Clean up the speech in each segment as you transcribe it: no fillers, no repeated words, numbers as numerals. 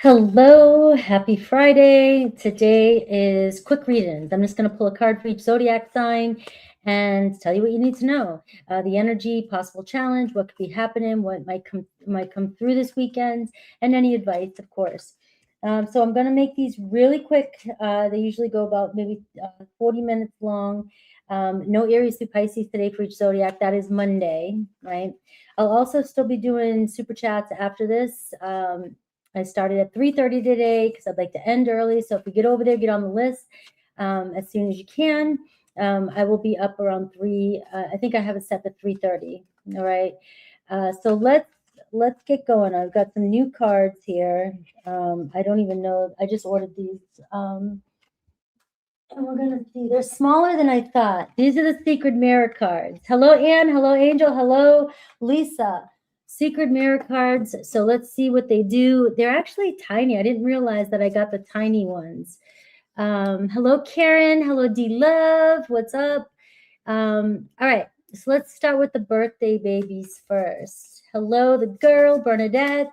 Hello, happy Friday. Today is quick readings. I'm just going to pull a card for each zodiac sign and tell you what you need to know. The energy, possible challenge, what could be happening, what might come through this weekend, and any advice, of course. So I'm going to make these really quick. They usually go about maybe 40 minutes long. No Aries through Pisces today for each zodiac. That is Monday, right? I'll also still be doing super chats after this. I started at 3:30 today because I'd like to end early. So if you get over there, get on the list as soon as you can. I will be up around 3. I think I have it set to 3:30. All right. So let's get going. I've got some new cards here. I don't even know. I just ordered these. And we're going to see. They're smaller than I thought. These are the Secret Mirror cards. Hello, Anne. Hello, Angel. Hello, Lisa. Secret Mirror cards. So let's see what they do. They're actually tiny. I didn't realize that I got the tiny ones. Hello, Karen. Hello, D-Love. What's up? All right. So let's start with the birthday babies first. Hello, the girl, Bernadette.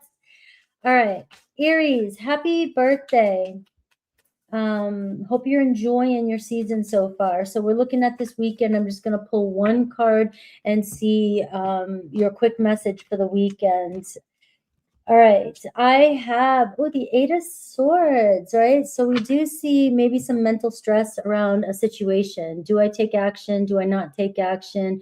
All right. Aries, happy birthday. Hope you're enjoying your season so far. So we're looking at this weekend. I'm just going to pull one card and see your quick message for the weekend. All right. I have, the 8 of Swords, right? So we do see maybe some mental stress around a situation. Do I take action? Do I not take action?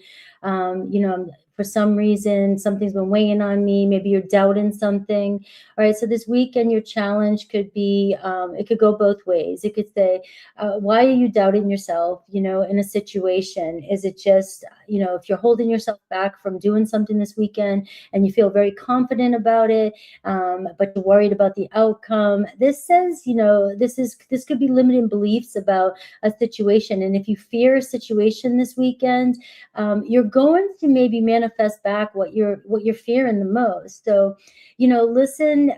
For some reason, something's been weighing on me. Maybe you're doubting something. All right. So this weekend, your challenge could be, it could go both ways. It could say, why are you doubting yourself, in a situation? Is it just, if you're holding yourself back from doing something this weekend and you feel very confident about it, but you're worried about the outcome? This says, this could be limiting beliefs about a situation. And if you fear a situation this weekend, you're going to maybe manifest back what you're fearing the most. So, listen,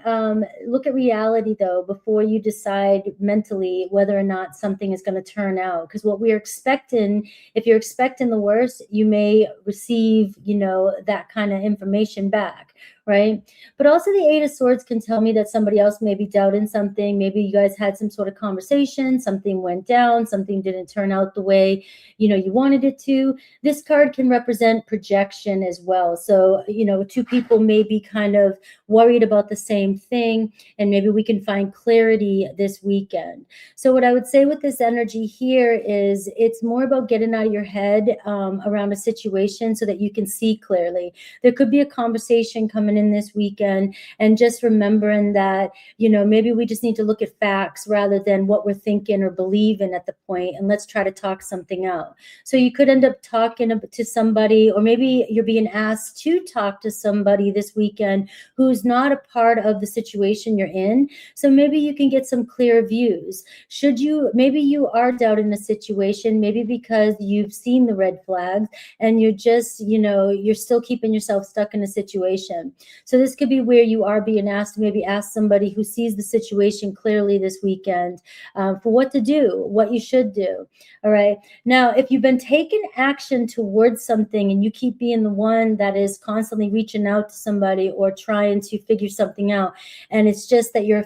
look at reality though before you decide mentally whether or not something is going to turn out. Because what we're expecting, if you're expecting the worst, you may receive, that kind of information back. Right. But also the 8 of Swords can tell me that somebody else may be doubting something. Maybe you guys had some sort of conversation, something went down, something didn't turn out the way, you wanted it to. This card can represent projection as well. So, two people may be kind of worried about the same thing, and maybe we can find clarity this weekend. So what I would say with this energy here is it's more about getting out of your head around a situation so that you can see clearly. There could be a conversation coming in this weekend, and just remembering that, maybe we just need to look at facts rather than what we're thinking or believing at the point, and let's try to talk something out. So you could end up talking to somebody, or maybe you're being asked to talk to somebody this weekend who's not a part of the situation you're in. So maybe you can get some clear views. Maybe you are doubting the situation, maybe because you've seen the red flags and you're just, you're still keeping yourself stuck in a situation. So this could be where you are being asked to maybe ask somebody who sees the situation clearly this weekend for what to do, what you should do. All right. Now, if you've been taking action towards something and you keep being the one that is constantly reaching out to somebody or trying to figure something out, and it's just that you're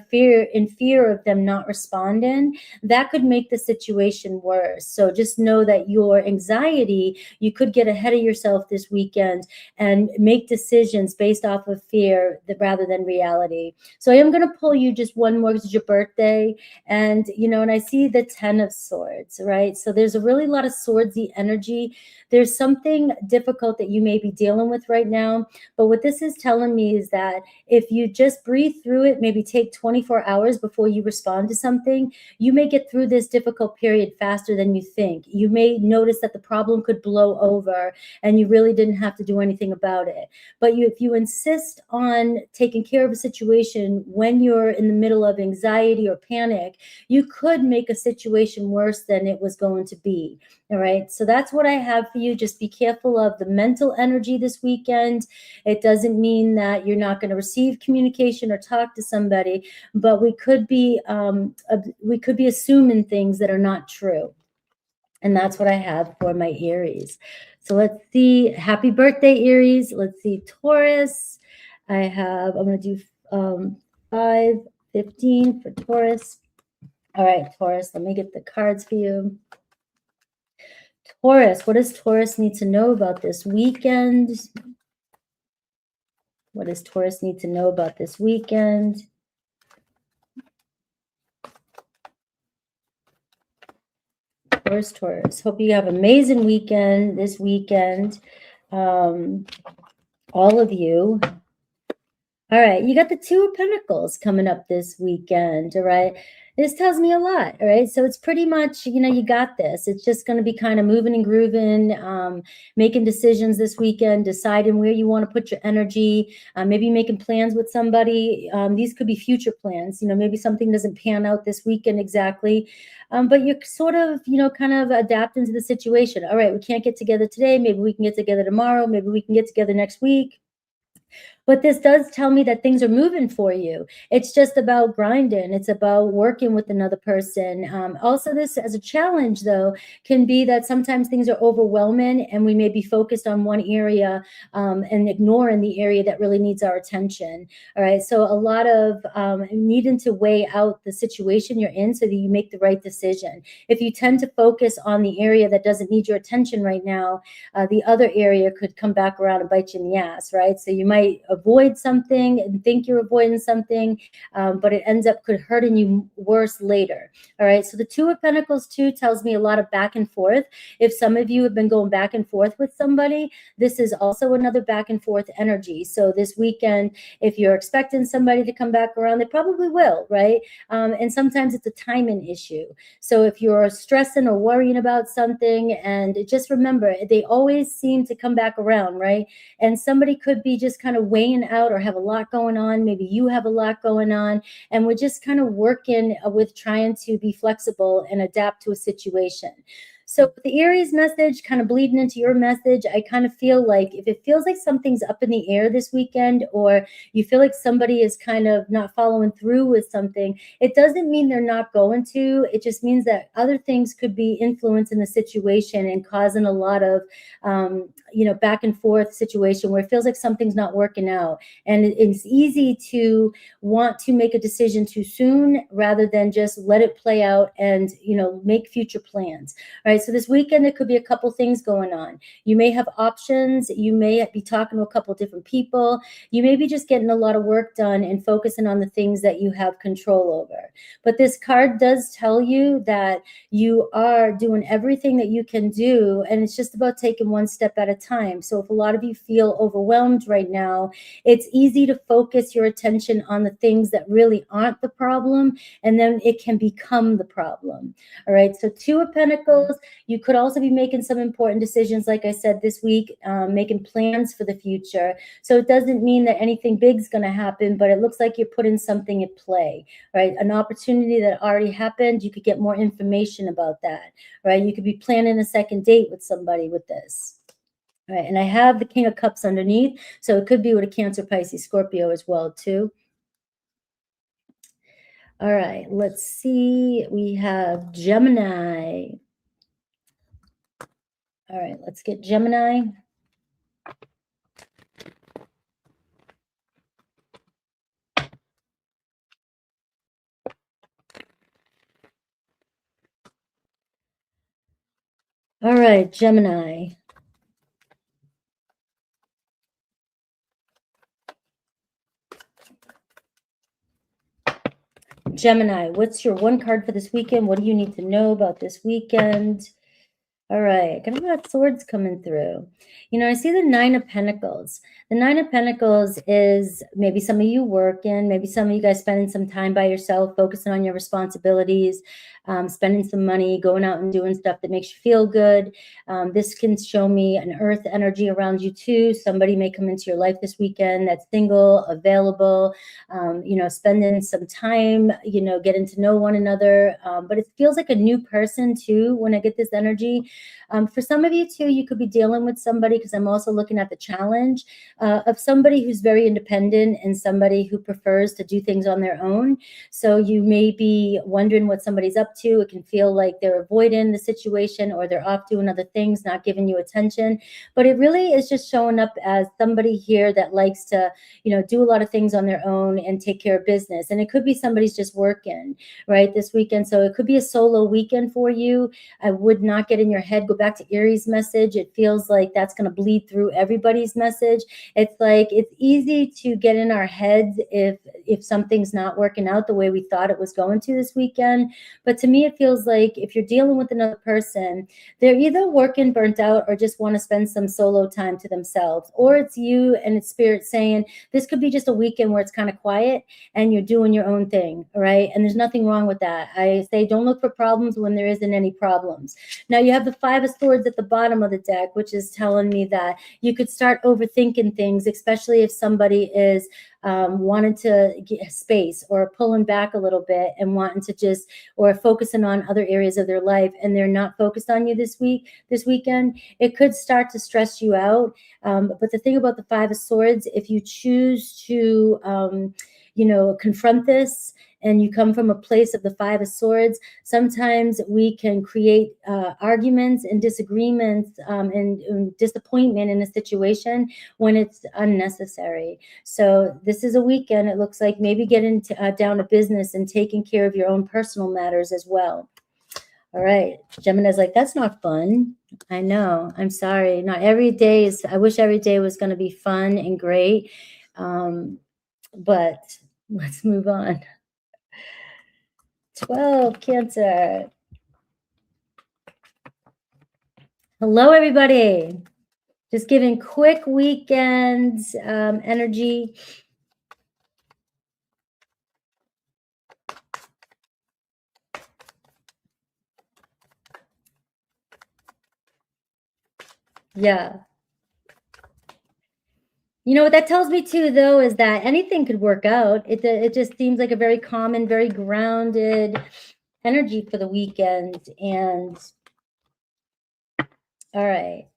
in fear of them not responding, that could make the situation worse. So just know that your anxiety, you could get ahead of yourself this weekend and make decisions based off of fear rather than reality. So I am going to pull you just one more because it's your birthday. And, and I see the 10 of Swords, right? So there's a really lot of swordsy energy. There's something difficult that you may be dealing with right now. But what this is telling me is that if you just breathe through it, maybe take 24 hours before you respond to something, you may get through this difficult period faster than you think. You may notice that the problem could blow over and you really didn't have to do anything about it. But if you insist on taking care of a situation when you're in the middle of anxiety or panic, you could make a situation worse than it was going to be. All right. So that's what I have for you. Just be careful of the mental energy this weekend. It doesn't mean that you're not going to receive communication or talk to somebody, but we could be assuming things that are not true. And that's what I have for my Aries. So let's see. Happy birthday, Aries. Let's see. Taurus. I'm going to do 5, 15 for Taurus. All right, Taurus, let me get the cards for you. Taurus, what does Taurus need to know about this weekend? What does Taurus need to know about this weekend? Taurus. Hope you have an amazing weekend this weekend. All of you. All right, you got the Two of Pentacles coming up this weekend, all right? This tells me a lot, all right? So it's pretty much, you know, you got this. It's just going to be kind of moving and grooving, making decisions this weekend, deciding where you want to put your energy, maybe making plans with somebody. These could be future plans. You know, maybe something doesn't pan out this weekend exactly, but you're sort of, you know, kind of adapting to the situation. All right, we can't get together today. Maybe we can get together tomorrow. Maybe we can get together next week. But this does tell me that things are moving for you. It's just about grinding. It's about working with another person. Also, this as a challenge, though, can be that sometimes things are overwhelming and we may be focused on one area and ignoring the area that really needs our attention. All right. So a lot of needing to weigh out the situation you're in so that you make the right decision. If you tend to focus on the area that doesn't need your attention right now, the other area could come back around and bite you in the ass, right? So you might avoid something and think you're avoiding something, but it ends up hurting you worse later. All right. So the Two of Pentacles too tells me a lot of back and forth. If some of you have been going back and forth with somebody, this is also another back and forth energy. So this weekend, if you're expecting somebody to come back around, they probably will, right? And sometimes it's a timing issue. So if you're stressing or worrying about something, and just remember, they always seem to come back around, right? And somebody could be just kind of weighing out or have a lot going on. Maybe you have a lot going on, and we're just kind of working with trying to be flexible and adapt to a situation. So the Aries message kind of bleeding into your message, I kind of feel like if it feels like something's up in the air this weekend, or you feel like somebody is kind of not following through with something, it doesn't mean they're not going to. It just means that other things could be influencing the situation and causing a lot of, you know, back and forth situation where it feels like something's not working out. And it's easy to want to make a decision too soon rather than just let it play out and, you know, make future plans. All right. So this weekend, there could be a couple things going on. You may have options. You may be talking to a couple different people. You may be just getting a lot of work done and focusing on the things that you have control over. But this card does tell you that you are doing everything that you can do, and it's just about taking one step at a time. So if a lot of you feel overwhelmed right now, it's easy to focus your attention on the things that really aren't the problem, and then it can become the problem. All right. So Two of Pentacles, you could also be making some important decisions, like I said, this week, making plans for the future. So it doesn't mean that anything big is going to happen, but it looks like you're putting something at play, right? An opportunity that already happened, you could get more information about that, right? You could be planning a second date with somebody with this. All right, and I have the King of Cups underneath, so it could be with a Cancer, Pisces, Scorpio as well, too. All right, let's see. We have Gemini. All right, let's get Gemini. All right, Gemini. Gemini, what's your one card for this weekend? What do you need to know about this weekend? All right, gonna have swords coming through. You know, I see the Nine of Pentacles. The Nine of Pentacles is maybe some of you working, maybe some of you guys spending some time by yourself, focusing on your responsibilities, spending some money, going out and doing stuff that makes you feel good. This can show me an earth energy around you too. Somebody may come into your life this weekend that's single, available, you know, spending some time, you know, getting to know one another. But it feels like a new person too when I get this energy. For some of you too, you could be dealing with somebody, because I'm also looking at the challenge of somebody who's very independent and somebody who prefers to do things on their own. So you may be wondering what somebody's up to. It can feel like they're avoiding the situation, or they're off doing other things, not giving you attention. But it really is just showing up as somebody here that likes to, do a lot of things on their own and take care of business. And it could be somebody's just working, right, this weekend. So it could be a solo weekend for you. I would not get in your head. Go back to Aries message. It feels like that's going to bleed through everybody's message. It's like it's easy to get in our heads if something's not working out the way we thought it was going to this weekend. But to me, it feels like if you're dealing with another person, they're either working burnt out or just want to spend some solo time to themselves, or it's you and it's spirit saying this could be just a weekend where it's kind of quiet and you're doing your own thing, right? And there's nothing wrong with that. I say don't look for problems when there isn't any problems. Now you have the Five of Swords at the bottom of the deck, which is telling me that you could start overthinking things, especially if somebody is wanting to get space or pulling back a little bit and wanting to just, or focusing on other areas of their life, and they're not focused on you this weekend. It could start to stress you out. But the thing about the Five of Swords, if you choose to, confront this, and you come from a place of the Five of Swords, sometimes we can create arguments and disagreements and disappointment in a situation when it's unnecessary. So this is a weekend, it looks like, maybe getting down to business and taking care of your own personal matters as well. All right. Gemini's like, that's not fun. I know. I'm sorry. Not every day is, I wish every day was going to be fun and great. But let's move on. 12, Cancer. Hello, everybody. Just giving quick weekend energy. Yeah. You know what that tells me too, though, is that anything could work out. It just seems like a very common, very grounded energy for the weekend. And all right.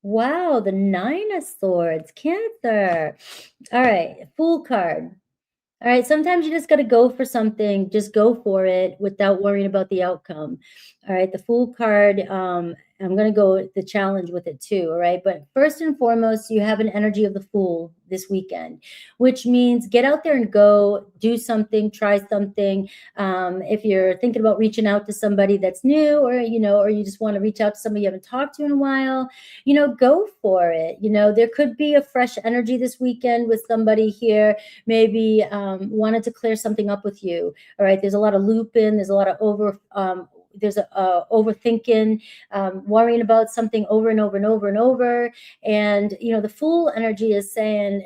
Wow, the Nine of Swords, Cancer. All right, Fool card. All right, sometimes you just got to go for something. Just go for it without worrying about the outcome. All right, the Fool card, I'm going to go the challenge with it too, all right? But first and foremost, you have an energy of the Fool this weekend, which means get out there and go, do something, try something. If you're thinking about reaching out to somebody that's new, or, or you just want to reach out to somebody you haven't talked to in a while, go for it. There could be a fresh energy this weekend with somebody here, maybe wanted to clear something up with you. All right, there's a lot of looping, there's a lot of overthinking, worrying about something over and over and over and over. And, the Fool energy is saying,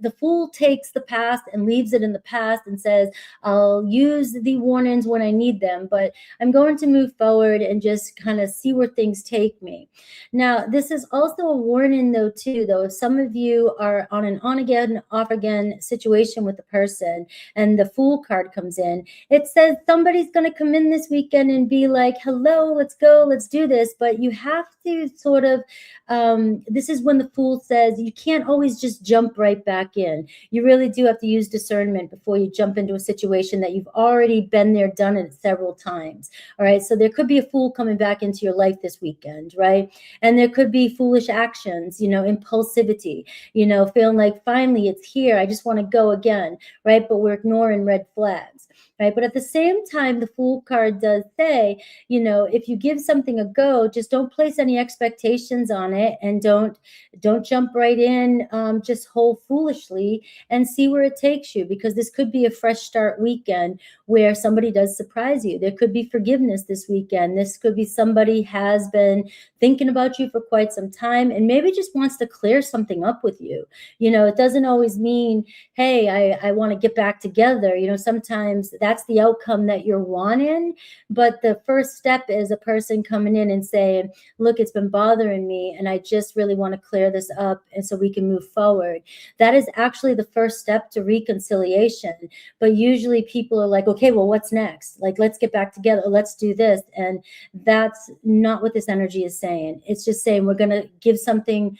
the Fool takes the past and leaves it in the past and says, I'll use the warnings when I need them, but I'm going to move forward and just kind of see where things take me. Now, this is also a warning though, if some of you are on an on again, off again situation with the person and the Fool card comes in, it says somebody's going to come in this weekend and be like, hello, let's go, let's do this. But you have to sort of, this is when the Fool says you can't always just jump right back in. You really do have to use discernment before you jump into a situation that you've already been there, done it several times. All right. So there could be a Fool coming back into your life this weekend, right? And there could be foolish actions, impulsivity, feeling like finally it's here. I just want to go again, right? But we're ignoring red flags. Right. But at the same time, the Fool card does say, if you give something a go, just don't place any expectations on it, and don't jump right in, just hold foolishly and see where it takes you, because this could be a fresh start weekend where somebody does surprise you. There could be forgiveness this weekend. This could be somebody has been thinking about you for quite some time and maybe just wants to clear something up with you. It doesn't always mean, hey, I want to get back together. Sometimes that's the outcome that you're wanting. But the first step is a person coming in and saying, look, it's been bothering me and I just really want to clear this up, and so we can move forward. That is actually the first step to reconciliation. But usually people are like, okay, well, what's next? Like, let's get back together. Let's do this. And that's not what this energy is saying. It's just saying we're going to give something,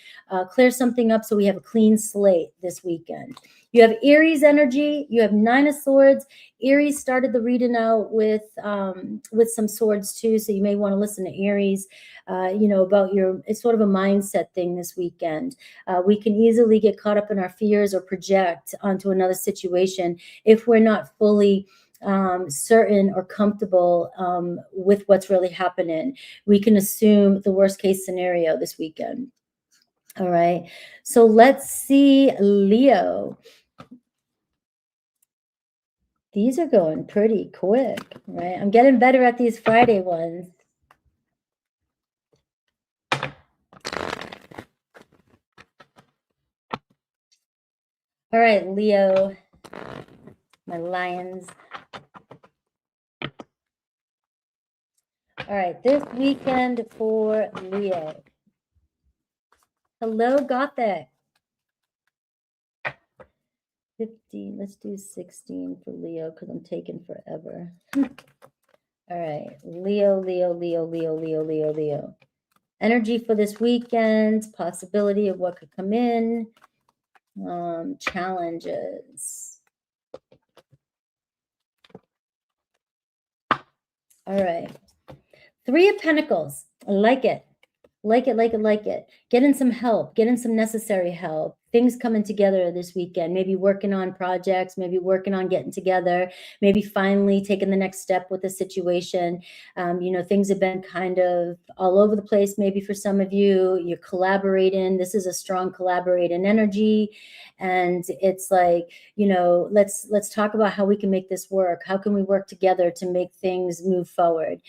clear something up so we have a clean slate this weekend. You have Aries energy. You have 9 of Swords. Aries started the reading out with some swords too, so you may want to listen to Aries. About it's sort of a mindset thing this weekend. We can easily get caught up in our fears or project onto another situation if we're not fully certain or comfortable with what's really happening. We can assume the worst case scenario this weekend. All right, so let's see Leo. These are going pretty quick, right? I'm getting better at these Friday ones. All right, Leo, my lions. All right, this weekend for Leo. Hello, Gothic. 15, let's do 16 for Leo because I'm taking forever. All right, Leo, Leo, Leo, Leo, Leo, Leo, Leo. Energy for this weekend, possibility of what could come in, challenges. All right, 3 of Pentacles. I like it. Like it. Getting some help, getting some necessary help. Things coming together this weekend, maybe working on projects, maybe working on getting together, maybe finally taking the next step with the situation. Things have been kind of all over the place. Maybe for some of you, you're collaborating. This is a strong collaborating energy. And it's like, let's talk about how we can make this work. How can we work together to make things move forward?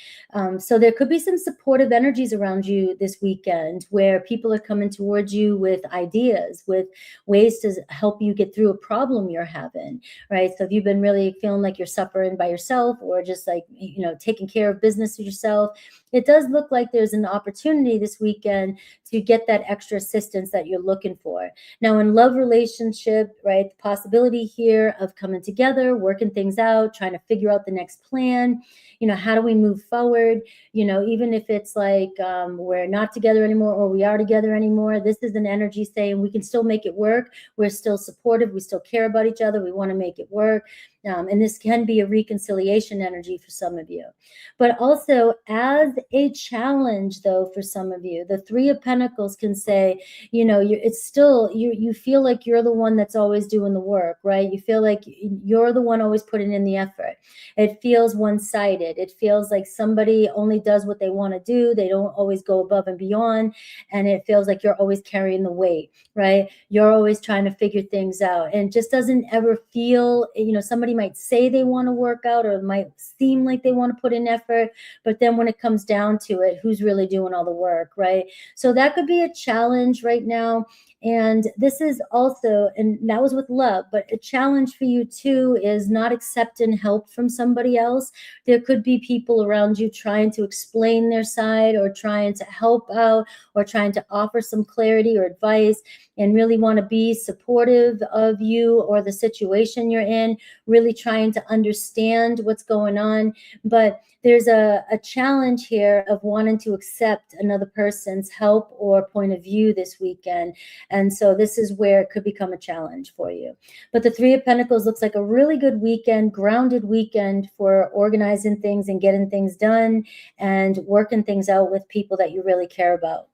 So there could be some supportive energies around you this weekend where people are coming towards you with ideas, with ways to help you get through a problem you're having, right? So if you've been really feeling like you're suffering by yourself or just like, taking care of business yourself, it does look like there's an opportunity this weekend to get that extra assistance that you're looking for. Now, in love relationship, right, the possibility here of coming together, working things out, trying to figure out the next plan, how do we move forward? Even if it's like we're not together anymore or we are together anymore, this is an energy saying we can still make it work. We're still supportive. We still care about each other. We want to make it work. And this can be a reconciliation energy for some of you. But also as a challenge, though, for some of you, the 3 of Pentacles can say, it's still, you feel like you're the one that's always doing the work, right? You feel like you're the one always putting in the effort. It feels one-sided. It feels like somebody only does what they want to do. They don't always go above and beyond. And it feels like you're always carrying the weight, right? You're always trying to figure things out. And it just doesn't ever feel, somebody might say they want to work out or it might seem like they want to put in effort. But then when it comes down to it, who's really doing all the work, right? So that could be a challenge right now. And this is also, and that was with love, but a challenge for you too is not accepting help from somebody else. There could be people around you trying to explain their side or trying to help out or trying to offer some clarity or advice and really want to be supportive of you or the situation you're in, really trying to understand what's going on. But there's a challenge here of wanting to accept another person's help or point of view this weekend. And so this is where it could become a challenge for you. But the 3 of Pentacles looks like a really good weekend, grounded weekend for organizing things and getting things done and working things out with people that you really care about.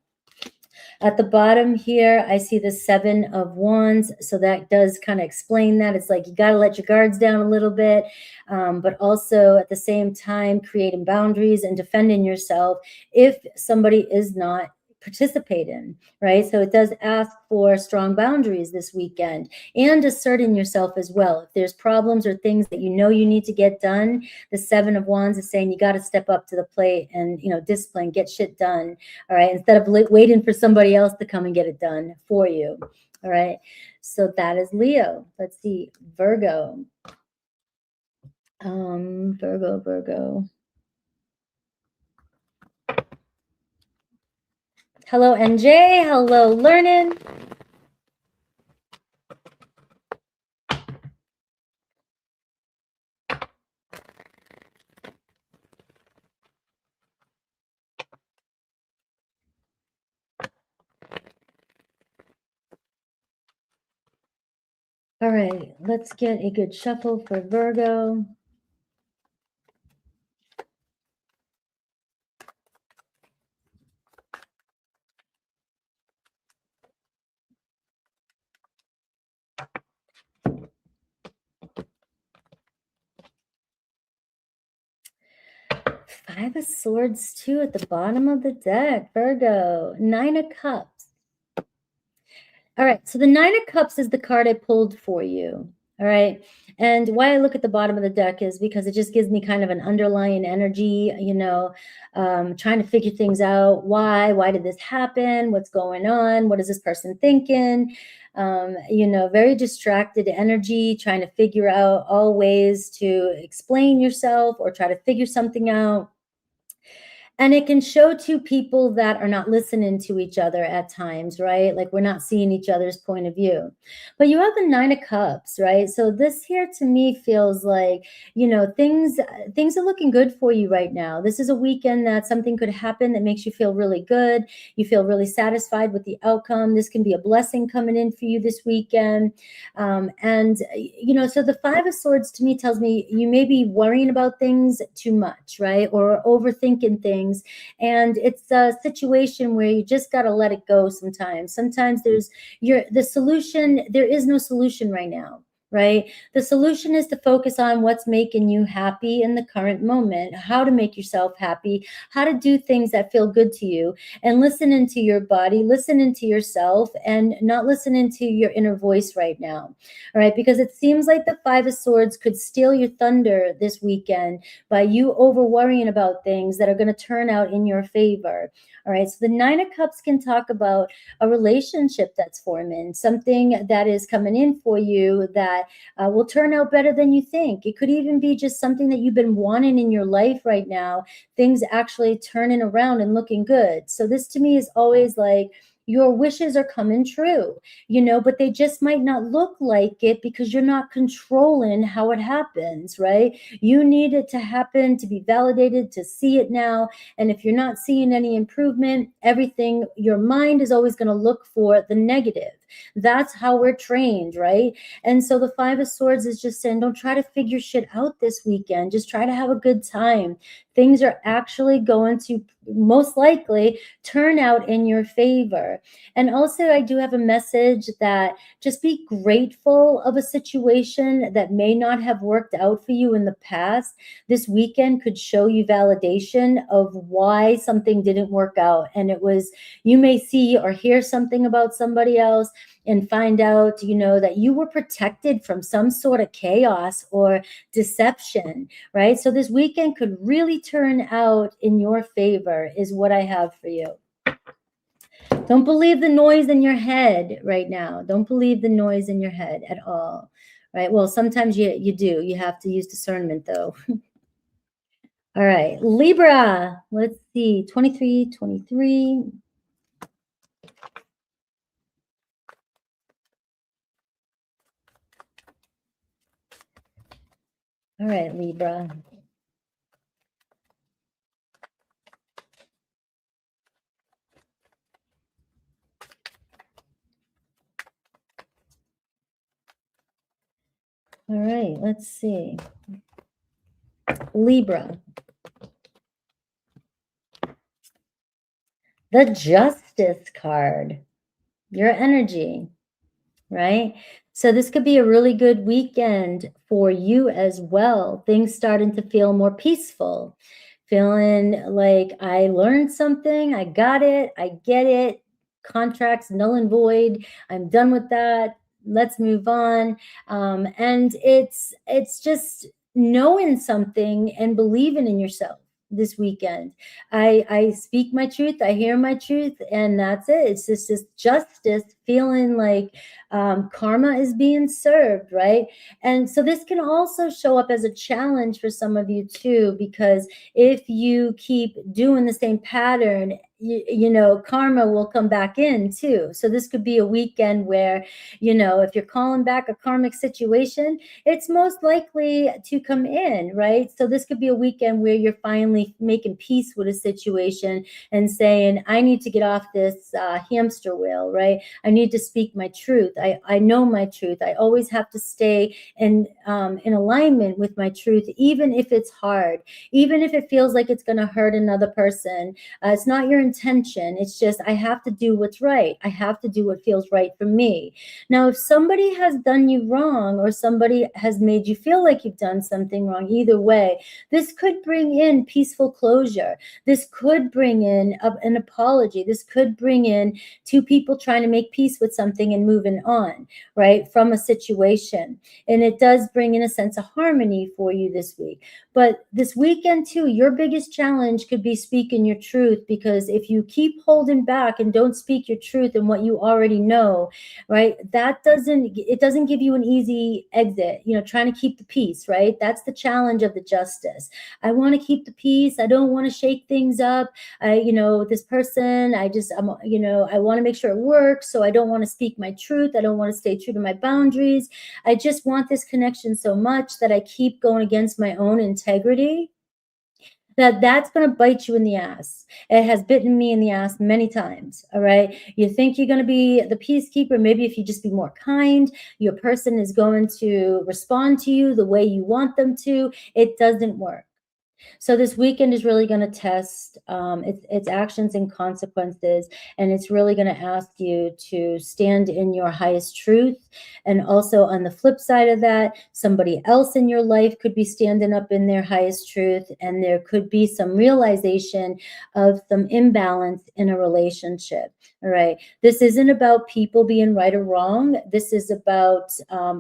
At the bottom here, I see the 7 of Wands. So that does kind of explain that. It's like you got to let your guards down a little bit, but also at the same time, creating boundaries and defending yourself if somebody is not participating, right? So it does ask for strong boundaries this weekend and asserting yourself as well. If there's problems or things that you need to get done, the 7 of Wands is saying you got to step up to the plate and, discipline, get shit done, all right? Instead of waiting for somebody else to come and get it done for you, all right? So that is Leo. Let's see, Virgo. Virgo. Hello, NJ. Hello, Learning. All right, let's get a good shuffle for Virgo. Five of Swords, too, at the bottom of the deck, Virgo. Nine of Cups. All right, so the Nine of Cups is the card I pulled for you. All right, and why I look at the bottom of the deck is because it just gives me kind of an underlying energy, you know, trying to figure things out. Why did this happen? What's going on? What is this person thinking? You know, very distracted energy, trying to figure out all ways to explain yourself or try to figure something out. And it can show two people that are not listening to each other at times, right? Like we're not seeing each other's point of view. But you have the Nine of Cups, right? So this here to me feels like, you know, things are looking good for you right now. This is a weekend that something could happen that makes you feel really good. You feel really satisfied with the outcome. This can be a blessing coming in for you this weekend. And, you know, so the Five of Swords to me tells me you may be worrying about things too much, right? Or overthinking things. And it's a situation where you just got to let it go sometimes. Sometimes there is no solution right now, right? The solution is to focus on what's making you happy in the current moment, how to make yourself happy, how to do things that feel good to you, and listen into your body, listen into yourself, and not listen into your inner voice right now. All right, because it seems like the Five of Swords could steal your thunder this weekend by you over worrying about things that are going to turn out in your favor. All right, so the Nine of Cups can talk about a relationship that's forming, something that is coming in for you that will turn out better than you think. It could even be just something that you've been wanting in your life right now, things actually turning around and looking good. So this to me is always like, your wishes are coming true, you know, but they just might not look like it because you're not controlling how it happens, right? You need it to happen, to be validated, to see it now. And if you're not seeing any improvement, everything, your mind is always going to look for the negative. That's how we're trained, right? And so the Five of Swords is just saying, don't try to figure shit out this weekend. Just try to have a good time. Things are actually going to most likely turn out in your favor. And also, I do have a message that just be grateful of a situation that may not have worked out for you in the past. This weekend could show you validation of why something didn't work out. And it was, you may see or hear something about somebody else and find out, you know, that you were protected from some sort of chaos or deception, right? So this weekend could really turn out in your favor is what I have for you. Don't believe the noise in your head right now. Don't believe the noise in your head at all, right? Well, sometimes you do. You have to use discernment, though. All right, Libra. Let's see, 23. All right, Libra. All right, let's see. Libra. The Justice card. Your energy, right? So this could be a really good weekend for you as well. Things starting to feel more peaceful, feeling like I learned something, I got it, I get it. Contracts null and void. I'm done with that. Let's move on. And it's just knowing something and believing in yourself this weekend. I speak my truth, I hear my truth, and that's it. It's just this justice, feeling like karma is being served, right? And so this can also show up as a challenge for some of you too, because if you keep doing the same pattern you know, karma will come back in too. So this could be a weekend where, you know, if you're calling back a karmic situation, it's most likely to come in, right? So this could be a weekend where you're finally making peace with a situation and saying, I need to get off this hamster wheel, right? I need to speak my truth. I know my truth. I always have to stay in alignment with my truth, even if it's hard, even if it feels like it's going to hurt another person. It's not your intention. It's just, I have to do what's right. I have to do what feels right for me. Now, if somebody has done you wrong, or somebody has made you feel like you've done something wrong, either way, this could bring in peaceful closure. This could bring in an apology. This could bring in two people trying to make peace with something and moving on, right, from a situation. And it does bring in a sense of harmony for you this week. But this weekend too, your biggest challenge could be speaking your truth, because if you keep holding back and don't speak your truth and what you already know, right, it doesn't give you an easy exit, you know, trying to keep the peace, right? That's the challenge of the justice. I want to keep the peace. I don't want to shake things up. You know, this person, you know, I want to make sure it works. So I don't want to speak my truth. I don't want to stay true to my boundaries. I just want this connection so much that I keep going against my own integrity. That's going to bite you in the ass. It has bitten me in the ass many times. All right. You think you're going to be the peacekeeper. Maybe if you just be more kind, your person is going to respond to you the way you want them to. It doesn't work. So this weekend is really going to test its actions and consequences, and it's really going to ask you to stand in your highest truth. And also on the flip side of that, somebody else in your life could be standing up in their highest truth, and there could be some realization of some imbalance in a relationship. All right. This isn't about people being right or wrong. This is about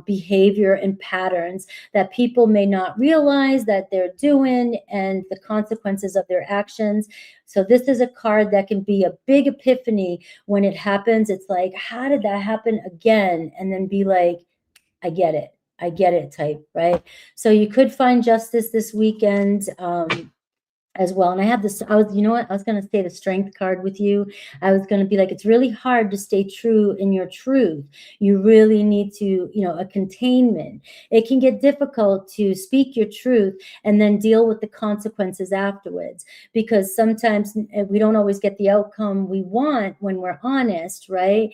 behavior and patterns that people may not realize that they're doing, and the consequences of their actions. So this is a card that can be a big epiphany when it happens. It's like, how did that happen again? And then be like, I get it type, right? So you could find justice this weekend. As well. And I have this, you know what? I was going to say the strength card with you. I was going to be like, it's really hard to stay true in your truth. You really need to, you know, a containment. It can get difficult to speak your truth and then deal with the consequences afterwards, because sometimes we don't always get the outcome we want when we're honest, right?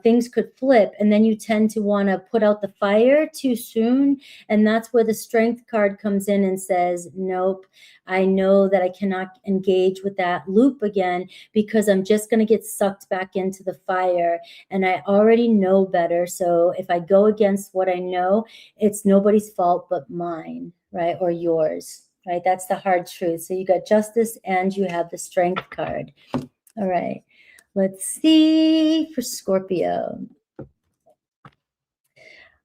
Things could flip, and then you tend to want to put out the fire too soon. And that's where the strength card comes in and says, nope, I know that I cannot engage with that loop again, because I'm just going to get sucked back into the fire, and I already know better. So if I go against what I know, it's nobody's fault but mine, right? Or yours, right? That's the hard truth. So you got justice and you have the strength card. All right. Let's see for Scorpio.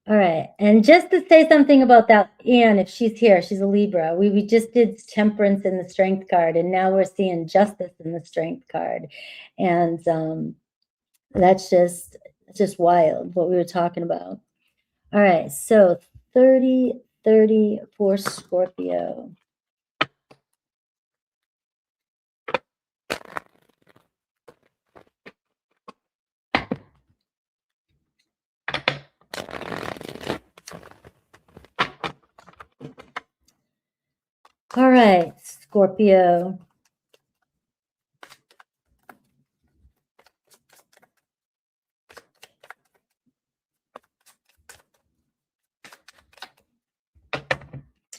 All right. And just to say something about that, Anne, if she's here, she's a Libra. We just did temperance in the strength card, and now we're seeing justice in the strength card. And that's just wild what we were talking about. All right. So 30 for Scorpio. All right, Scorpio.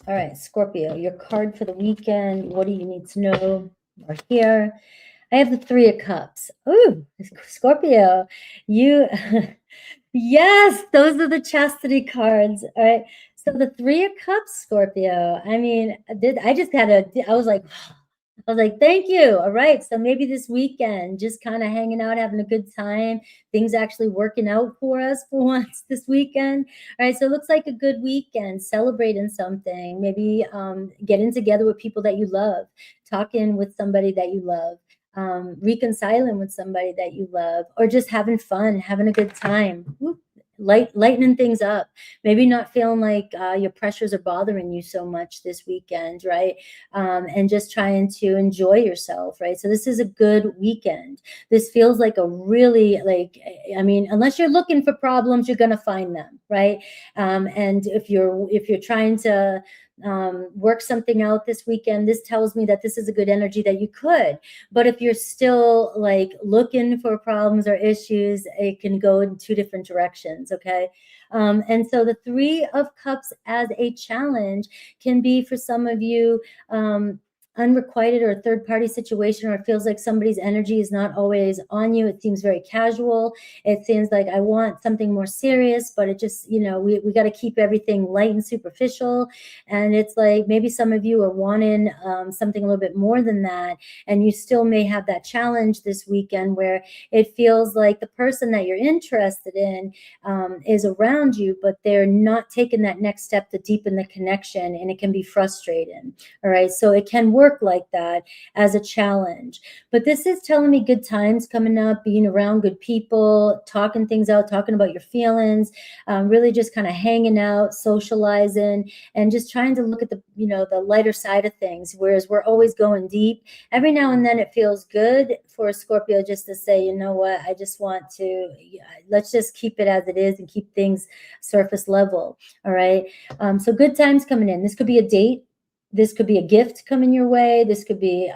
All right, Scorpio, your card for the weekend. What do you need to know? We're here. I have the 3 of Cups. Ooh, Scorpio, you, yes, those are the chastity cards. All right. So the 3 of Cups, Scorpio. I mean, I was like, thank you. All right. So maybe this weekend, just kind of hanging out, having a good time, things actually working out for us for once this weekend. All right. So it looks like a good weekend, celebrating something, maybe getting together with people that you love, talking with somebody that you love, reconciling with somebody that you love, or just having fun, having a good time. Whoop. lightening things up, maybe not feeling like your pressures are bothering you so much this weekend, right? And just trying to enjoy yourself, right? So this is a good weekend. This feels like a really, like, I mean, unless you're looking for problems, you're gonna find them, right? And if you're trying to work something out this weekend, this tells me that this is a good energy that you could. But if you're still like looking for problems or issues, it can go in two different directions, okay? And so the Three of Cups as a challenge can be, for some of you, unrequited or a third-party situation, or it feels like somebody's energy is not always on you. It seems very casual. It seems like I want something more serious, but it just, you know, we got to keep everything light and superficial. And it's like maybe some of you are wanting something a little bit more than that, and you still may have that challenge this weekend where it feels like the person that you're interested in is around you, but they're not taking that next step to deepen the connection, and it can be frustrating. All right, so it can work like that as a challenge. But this is telling me good times coming up, being around good people, talking things out, talking about your feelings, really just kind of hanging out, socializing, and just trying to look at the, you know, the lighter side of things. Whereas we're always going deep, every now and then it feels good for a Scorpio just to say, you know what, I just want to, let's just keep it as it is and keep things surface level. All right. So good times coming in. This could be a date. This could be a gift coming your way. This could be,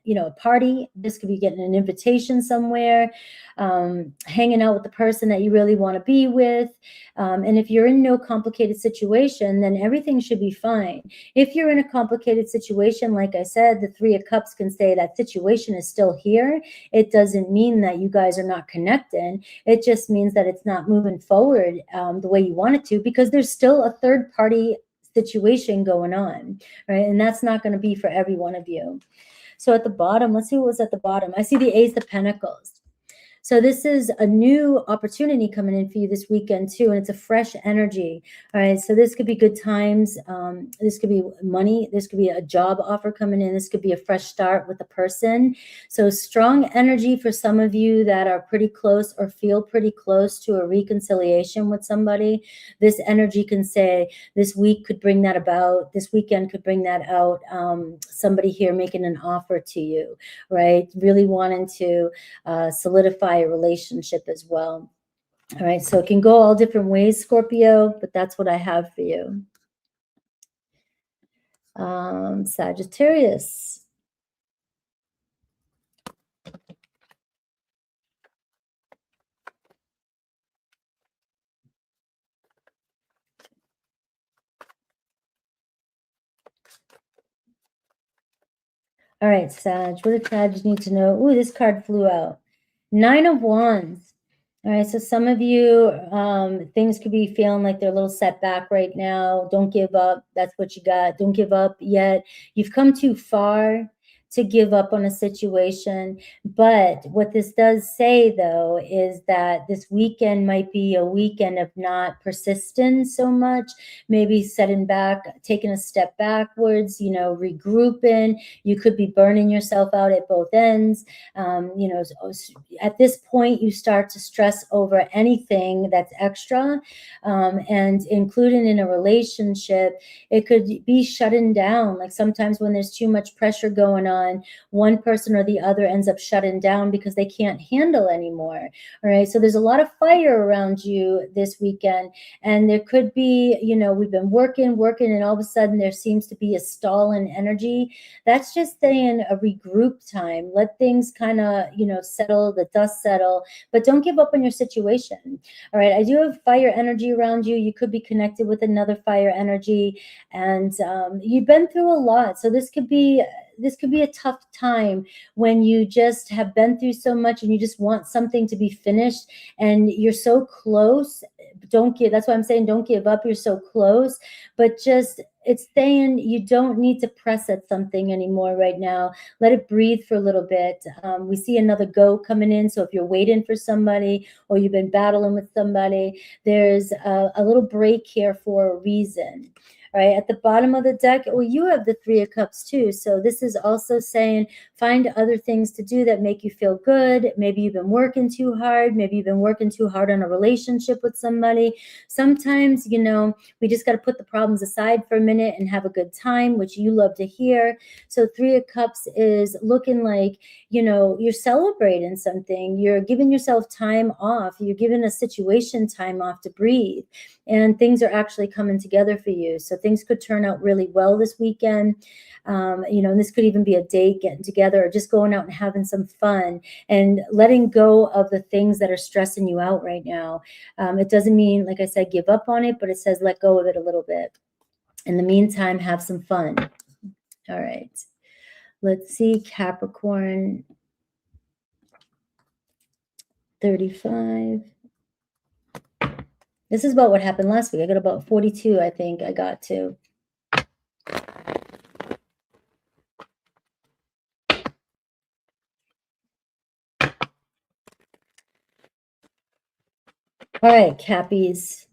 you know, a party. This could be getting an invitation somewhere, hanging out with the person that you really want to be with. And if you're in no complicated situation, then everything should be fine. If you're in a complicated situation, like I said, the Three of Cups can say that situation is still here. It doesn't mean that you guys are not connecting. It just means that it's not moving forward the way you want it to, because there's still a third party situation going on, right? And that's not going to be for every one of you. So at the bottom, let's see what was at the bottom. I see the Ace of Pentacles. So this is a new opportunity coming in for you this weekend too, and it's a fresh energy. All right, so this could be good times. This could be money. This could be a job offer coming in. This could be a fresh start with a person. So strong energy for some of you that are pretty close or feel pretty close to a reconciliation with somebody. This energy can say this week could bring that about. This weekend could bring that out. Somebody here making an offer to you, right? Really wanting to solidify a relationship as well. All right, so it can go all different ways, Scorpio, but that's what I have for you. Sagittarius. All right, Sag, what do Sag need to know? Ooh, this card flew out. Nine of Wands. All right, so some of you, things could be feeling like they're a little setback right now. Don't give up. That's what you got. Don't give up yet. You've come too far to give up on a situation. But what this does say, though, is that this weekend might be a weekend of not persistence so much, maybe setting back, taking a step backwards, you know, regrouping. You could be burning yourself out at both ends. You know, at this point, you start to stress over anything that's extra, and including in a relationship, it could be shutting down. Like sometimes when there's too much pressure going on, one person or the other ends up shutting down because they can't handle anymore. All right, so there's a lot of fire around you this weekend, and there could be, you know, we've been working, and all of a sudden there seems to be a stall in energy. That's just saying a regroup time. Let things kind of, you know, settle, the dust settle, but don't give up on your situation. All right, I do have fire energy around you. You could be connected with another fire energy, and you've been through a lot. So this could be a tough time when you just have been through so much and you just want something to be finished and you're so close. That's why I'm saying don't give up. You're so close, but just, it's saying you don't need to press at something anymore right now. Let it breathe for a little bit. We see another go coming in. So if you're waiting for somebody or you've been battling with somebody, there's a little break here for a reason. All right, at the bottom of the deck, well, you have the Three of Cups too. So this is also saying find other things to do that make you feel good. Maybe you've been working too hard. Maybe you've been working too hard on a relationship with somebody. Sometimes, you know, we just got to put the problems aside for a minute and have a good time, which you love to hear. So Three of Cups is looking like, you know, you're celebrating something. You're giving yourself time off. You're giving a situation time off to breathe. And things are actually coming together for you. So things could turn out really well this weekend. You know, and this could even be a date, getting together, or just going out and having some fun and letting go of the things that are stressing you out right now. It doesn't mean, like I said, give up on it, but it says let go of it a little bit. In the meantime, have some fun. All right. Let's see, Capricorn 35. This is about what happened last week. I got about 42, I think I got to. All right, Cappies.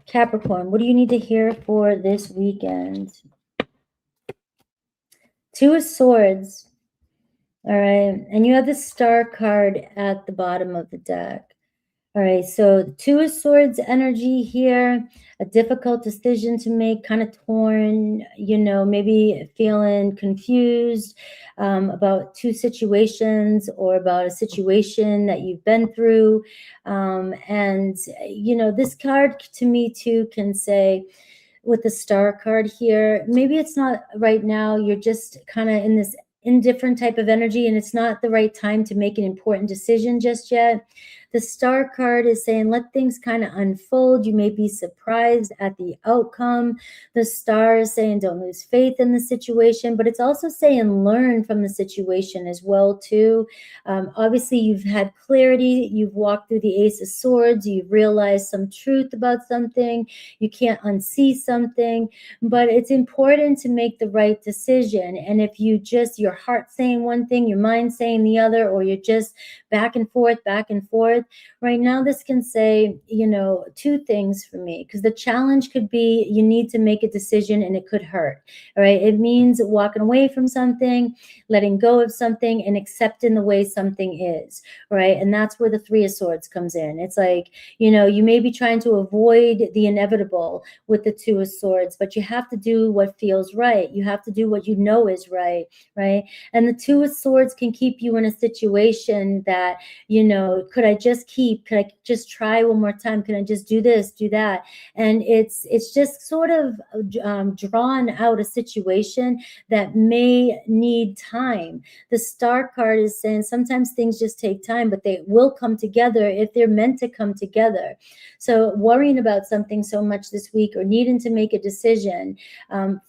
Capricorn, what do you need to hear for this weekend? Two of Swords. All right. And you have the Star card at the bottom of the deck. All right. So Two of Swords energy here, a difficult decision to make, kind of torn, you know, maybe feeling confused about two situations or about a situation that you've been through. And, you know, this card to me too can say, with the Star card here, maybe it's not right now. You're just kind of in this indifferent type of energy, and it's not the right time to make an important decision just yet. The Star card is saying let things kind of unfold. You may be surprised at the outcome. The Star is saying don't lose faith in the situation, but it's also saying learn from the situation as well too. Obviously, you've had clarity. You've walked through the Ace of Swords. You've realized some truth about something. You can't unsee something, but it's important to make the right decision. And if you just, your heart saying one thing, your mind saying the other, or you're just back and forth, right now, this can say, you know, two things for me, because the challenge could be you need to make a decision and it could hurt. All right. It means walking away from something, letting go of something, and accepting the way something is. Right. And that's where the Three of Swords comes in. It's like, you know, you may be trying to avoid the inevitable with the Two of Swords, but you have to do what feels right. You have to do what you know is right. Right. And the Two of Swords can keep you in a situation that, you know, could I just try one more time? Can I just do this, do that? And it's just sort of drawn out a situation that may need time. The Star card is saying sometimes things just take time, but they will come together if they're meant to come together. So worrying about something so much this week or needing to make a decision,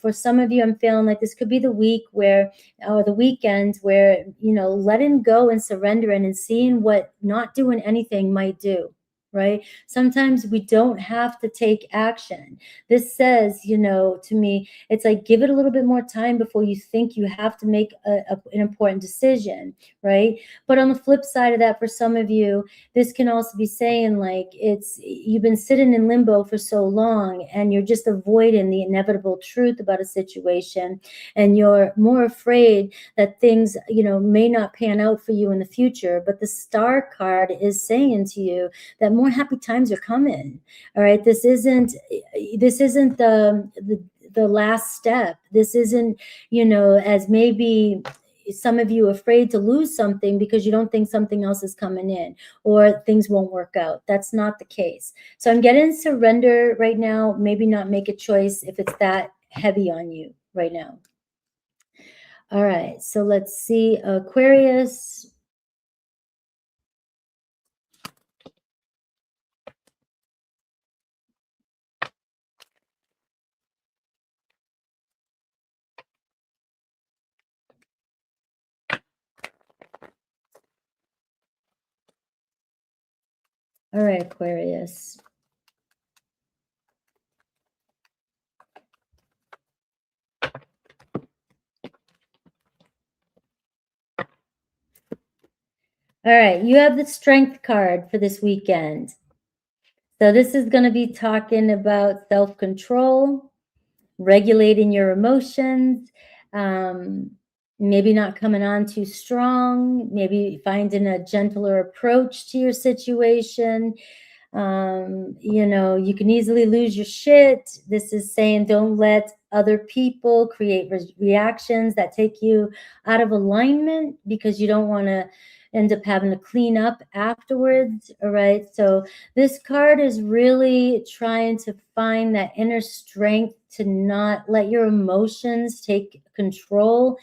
for some of you, I'm feeling like this could be the week where, or the weekend where, you know, letting go and surrendering and seeing what not doing anything might do. Right? Sometimes we don't have to take action. This says, you know, to me, it's like give it a little bit more time before you think you have to make an important decision, right? But on the flip side of that, for some of you, this can also be saying like it's you've been sitting in limbo for so long and you're just avoiding the inevitable truth about a situation, and you're more afraid that things, you know, may not pan out for you in the future. But the Star card is saying to you that more happy times are coming. All right. This isn't the last step. This isn't, you know, as maybe some of you afraid to lose something because you don't think something else is coming in or things won't work out. That's not the case. So I'm getting surrender right now. Maybe not make a choice if it's that heavy on you right now. All right. So let's see. Aquarius. All right, Aquarius. All right, you have the Strength card for this weekend. So this is going to be talking about self-control, regulating your emotions, maybe not coming on too strong, maybe finding a gentler approach to your situation. You know, you can easily lose your shit. This is saying don't let other people create reactions that take you out of alignment because you don't want to end up having to clean up afterwards. All right. So this card is really trying to find that inner strength to not let your emotions take control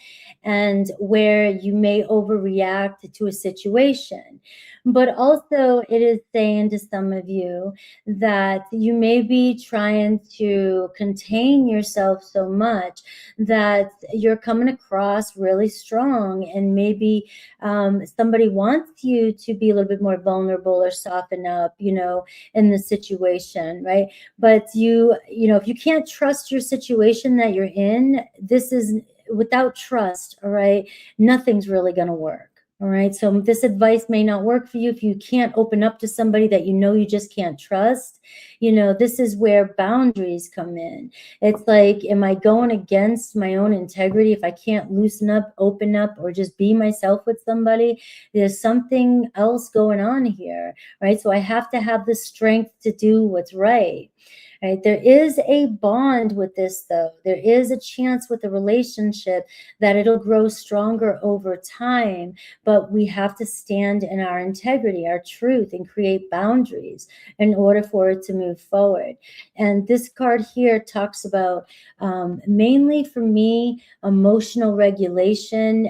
and where you may overreact to a situation. But also it is saying to some of you that you may be trying to contain yourself so much that you're coming across really strong, and maybe somebody wants you to be a little bit more vulnerable or soften up, you know, in the situation, right? But you know, if you can't trust your situation that you're in, this is without trust, all right, nothing's really going to work. All right. So this advice may not work for you if you can't open up to somebody that you know you just can't trust. You know, this is where boundaries come in. It's like, am I going against my own integrity if I can't loosen up, open up, or just be myself with somebody? There's something else going on here, right? So I have to have the strength to do what's right. Right? There is a bond with this, though. There is a chance with the relationship that it'll grow stronger over time, but we have to stand in our integrity, our truth, and create boundaries in order for it to move forward. And this card here talks about mainly for me, emotional regulation.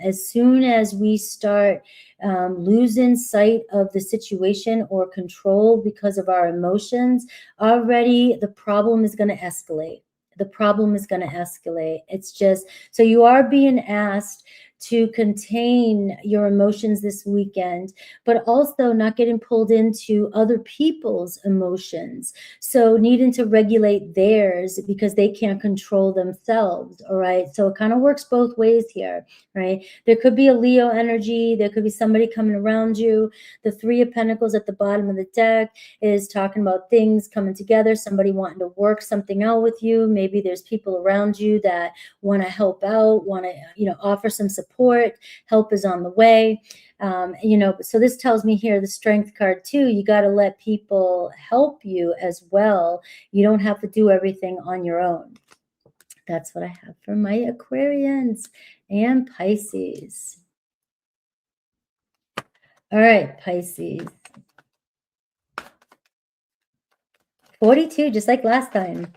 As soon as we start losing sight of the situation or control because of our emotions, already the problem is going to escalate. The problem is going to escalate. It's just, so you are being asked to contain your emotions this weekend, but also not getting pulled into other people's emotions. So needing to regulate theirs because they can't control themselves. All right. So it kind of works both ways here, right? There could be a Leo energy. There could be somebody coming around you. The Three of Pentacles at the bottom of the deck is talking about things coming together, somebody wanting to work something out with you. Maybe there's people around you that want to help out, want to, you know, offer some support. Help is on the way. You know, so this tells me here, the Strength card too, you got to let people help you as well. You don't have to do everything on your own. That's what I have for my Aquarians and Pisces. All right, Pisces. 42, just like last time.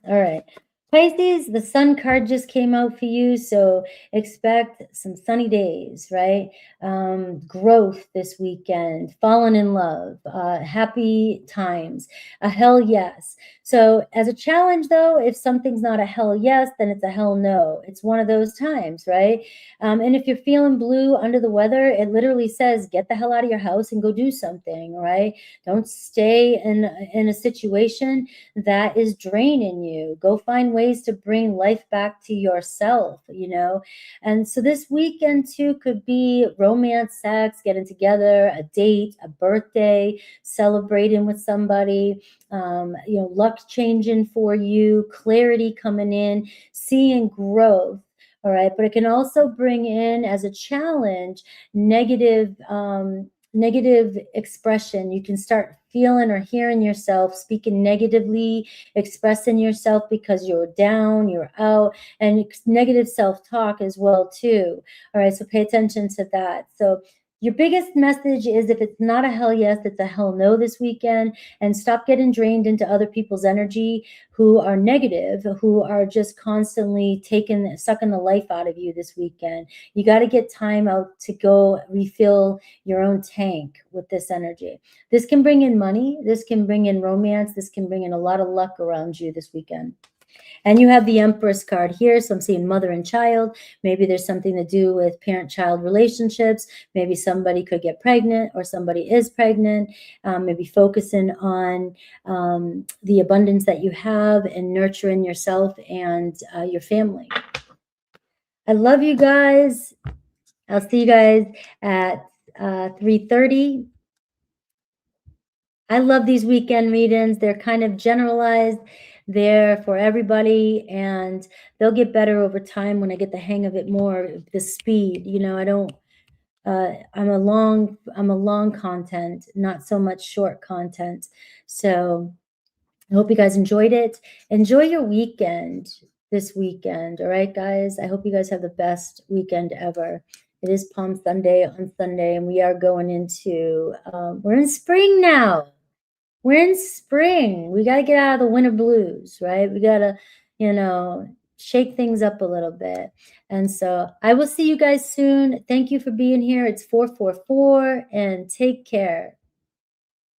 All right. Pisces, the Sun card just came out for you, so expect some sunny days, right? Growth this weekend, falling in love, happy times, a hell yes. So as a challenge, though, if something's not a hell yes, then it's a hell no. It's one of those times, right? And if you're feeling blue, under the weather, it literally says, get the hell out of your house and go do something, right? Don't stay in a situation that is draining you. Go find ways to bring life back to yourself, you know. And so this weekend too could be romance, sex, getting together, a date, a birthday, celebrating with somebody, you know, luck changing for you, clarity coming in, seeing growth. All right. But it can also bring in as a challenge negative expression. You can start feeling or hearing yourself speaking negatively, expressing yourself because you're down, you're out, and negative self-talk as well too. All right, so pay attention to that. So your biggest message is, if it's not a hell yes, it's a hell no this weekend, and stop getting drained into other people's energy who are negative, who are just constantly sucking the life out of you this weekend. You got to get time out to go refill your own tank with this energy. This can bring in money. This can bring in romance. This can bring in a lot of luck around you this weekend. And you have the Empress card here. So I'm seeing mother and child. Maybe there's something to do with parent-child relationships. Maybe somebody could get pregnant, or somebody is pregnant. Maybe focusing on the abundance that you have and nurturing yourself and your family. I love you guys. I'll see you guys at 3:30. I love these weekend readings. They're kind of generalized. They're for everybody, and they'll get better over time when I get the hang of it more, the speed. You know, I don't, I'm a long content, not so much short content. So I hope you guys enjoyed it. Enjoy your weekend this weekend. All right, guys. I hope you guys have the best weekend ever. It is Palm Sunday on Sunday, and we are going into, we're in spring now. We're in spring. We got to get out of the winter blues, right? We got to, you know, shake things up a little bit. And so I will see you guys soon. Thank you for being here. It's 444, and take care.